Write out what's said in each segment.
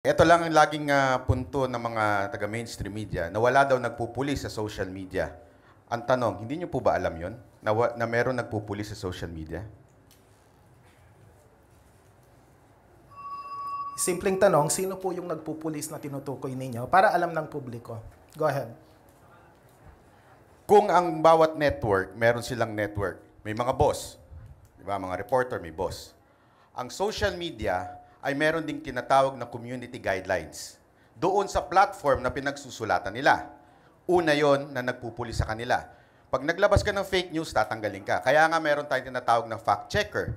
Ito lang ang laging punto ng mga taga-mainstream media na wala daw nagpupuli sa social media. Ang tanong, hindi niyo po ba alam yon na meron nagpupuli sa social media? Simpleng tanong, sino po yung nagpupulis na tinutukoy ninyo para alam ng publiko? Go ahead. Kung ang bawat network, meron silang network, may mga boss, di ba? Mga reporter, may boss. Ang social media ay meron ding tinatawag na community guidelines. Doon sa platform na pinagsusulatan nila. Una yon na nagpupuli sa kanila. Pag naglabas ka ng fake news, tatanggalin ka. Kaya nga meron tayong tinatawag na fact checker.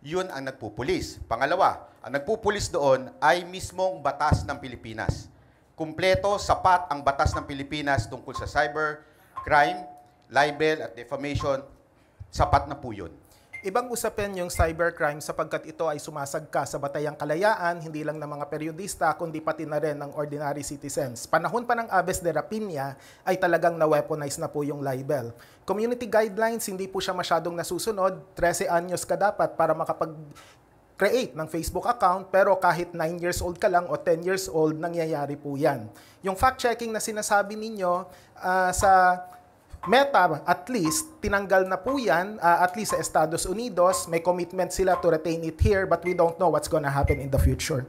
Yun ang nagpupulis. Pangalawa, ang nagpupulis doon ay mismong batas ng Pilipinas. Kumpleto, sapat ang batas ng Pilipinas tungkol sa cyber, crime, libel at defamation. Sapat na po yun. Ibang usapin yung cybercrime sapagkat ito ay sumasagka sa batayang kalayaan, hindi lang ng mga periodista, kundi pati na rin ng ordinary citizens. Panahon pa ng Aves de Rapina ay talagang na-weaponize na po yung libel. Community guidelines, hindi po siya masyadong nasusunod. 13 anyos ka dapat para makapag-create ng Facebook account, pero kahit 9 years old ka lang o 10 years old, nangyayari po yan. Yung fact-checking na sinasabi ninyo sa Meta, at least, tinanggal na po yan, at least sa Estados Unidos. May commitment sila to retain it here, but we don't know what's gonna happen in the future.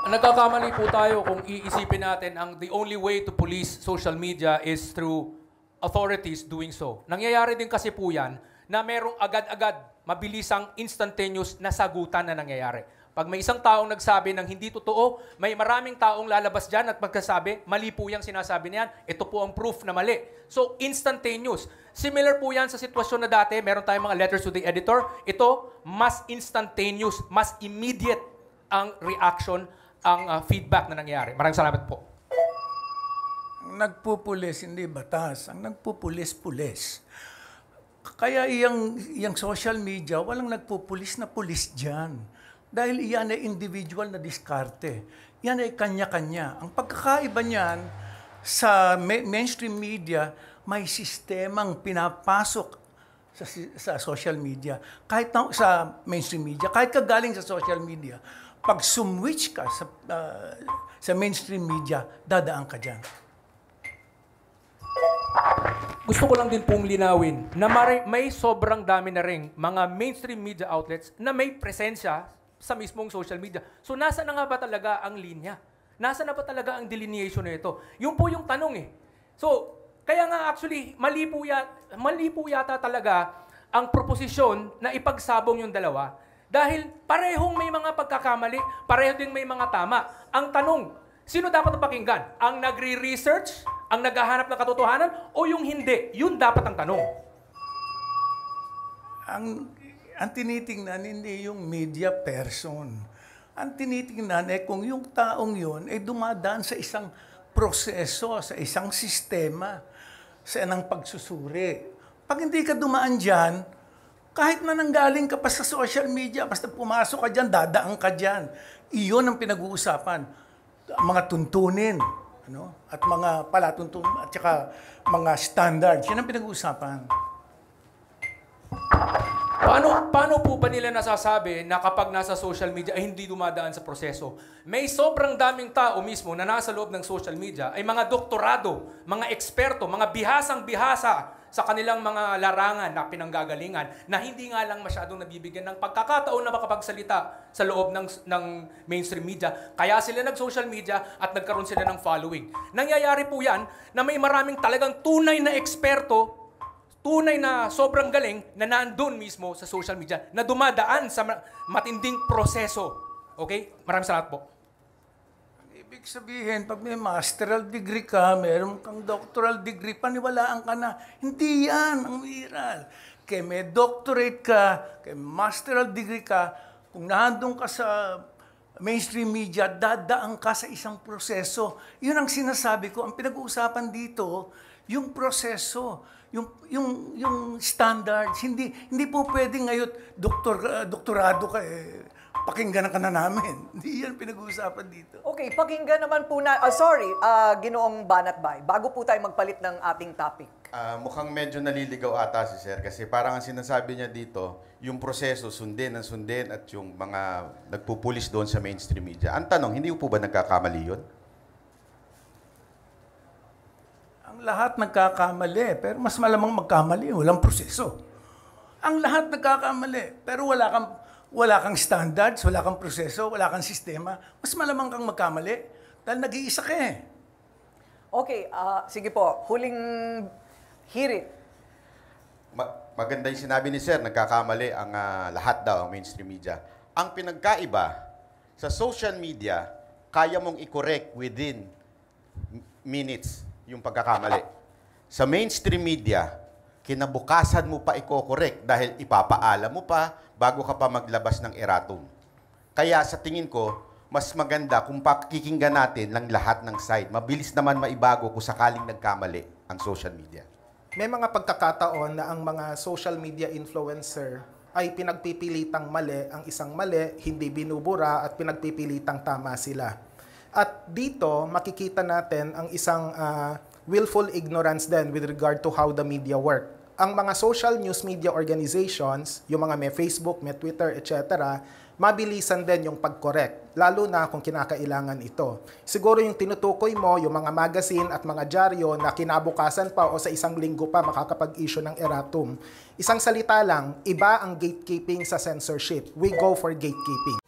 Nagkakamali po tayo kung iisipin natin ang the only way to police social media is through authorities doing so. Nangyayari din kasi po yan na merong agad-agad, mabilisang instantaneous na sagutan na nangyayari. Pag may isang taong nagsabi ng hindi totoo, may maraming taong lalabas dyan at magkasabi, mali po yung sinasabi niyan, ito po ang proof na mali. So, instantaneous. Similar po yan sa sitwasyon na dati, meron tayong mga letters to the editor. Ito, mas instantaneous, mas immediate ang reaction, ang feedback na nangyayari. Maraming salamat po. Ang nagpupulis, hindi batas. Ang nagpupulis-pulis. Kaya iyang social media, walang nagpupulis na pulis dyan. Dahil iyan ay individual na diskarte. Yan ay kanya-kanya. Ang pagkakaiba niyan, sa mainstream media, may sistemang pinapasok sa social media. Kahit sa mainstream media, kahit ka galing sa social media, pag sumwitch ka sa mainstream media, dadaan ka dyan. Gusto ko lang din pong linawin na may sobrang dami na rin mga mainstream media outlets na may presensya sa mismong social media. So, nasa na nga ba talaga ang linya? Nasa na ba talaga ang delineation na ito? Yun po yung tanong eh. So, kaya nga actually, mali po yata talaga ang proposisyon na ipagsabong yung dalawa dahil parehong may mga pagkakamali, pareho din may mga tama. Ang tanong, sino dapat napakinggan? Ang nagre-research, ang naghahanap ng katotohanan, o yung hindi? Yun dapat ang tanong. Ang tinitingnan hindi yung media person. Ang tinitingnan ay kung yung taong yun ay dumadaan sa isang proseso, sa isang sistema, sa anang pagsusuri. Pag hindi ka dumaan dyan, kahit na nanggaling ka pa sa social media, basta pumasok ka dyan, dadaan ka dyan. Iyon ang pinag-uusapan. Mga tuntunin, at mga palatuntunin, at saka mga standards. Yan ang pinag-uusapan. Paano po ba nila nasasabi na kapag nasa social media ay hindi dumadaan sa proseso? May sobrang daming tao mismo na nasa loob ng social media ay mga doktorado, mga eksperto, mga bihasang-bihasa sa kanilang mga larangan na pinanggagalingan na hindi nga lang masyadong nabibigyan ng pagkakataon na makapagsalita sa loob ng mainstream media. Kaya sila nag-social media at nagkaroon sila ng following. Nangyayari po yan na may maraming talagang tunay na eksperto, tunay na sobrang galing na nandun mismo sa social media na dumadaan sa matinding proseso. Okay? Maraming salamat po. Ibig sabihin, pag may masteral degree ka, meron kang doctoral degree, paniwalaan ka na. Hindi yan ang viral. Kaya may doctorate ka, kaya masteral degree ka, kung nahandong ka sa mainstream media, dadaan ka sa isang proseso. Yun ang sinasabi ko. Ang pinag-uusapan dito, yung proseso, yung standards. Hindi po pwedeng ngayon, doktorado ka pakinggan ka na namin. Hindi yan pinag-uusapan dito. Okay, pakinggan naman po na, Ginoong Banatbay, bago po tayo magpalit ng ating topic. Mukhang medyo naliligaw ata si Sir kasi parang ang sinasabi niya dito, yung proseso sundin at yung mga nagpupulis doon sa mainstream media. Ang tanong, hindi po ba nagkakamali yun? Ang lahat nagkakamali, pero mas malamang magkamali, walang proseso. Ang lahat nagkakamali, pero wala kang standards, wala kang proseso, wala kang sistema. Mas malamang kang magkamali dahil nag-iisa ka eh. Okay, sige po, huling hirit. Maganda yung sinabi ni Sir, nagkakamali ang lahat daw, ang mainstream media. Ang pinagkaiba, sa social media, kaya mong i-correct within minutes yung pagkakamali. Sa mainstream media, kinabukasan mo pa i-correct dahil ipapaalam mo pa bago ka pa maglabas ng erratum. Kaya sa tingin ko, mas maganda kung pakikinggan natin lang lahat ng side. Mabilis naman maibago kung sakaling nagkamali ang social media. May mga pagkakataon na ang mga social media influencer ay pinagpipilitang mali ang isang mali, hindi binubura at pinagpipilitang tama sila. At dito, makikita natin ang isang willful ignorance din with regard to how the media work. Ang mga social news media organizations, yung mga may Facebook, may Twitter, etc., mabilisan din yung pag-correct, lalo na kung kinakailangan ito. Siguro yung tinutukoy mo, yung mga magazine at mga dyaryo na kinabukasan pa o sa isang linggo pa makakapag-issue ng erratum. Isang salita lang, iba ang gatekeeping sa censorship. We go for gatekeeping.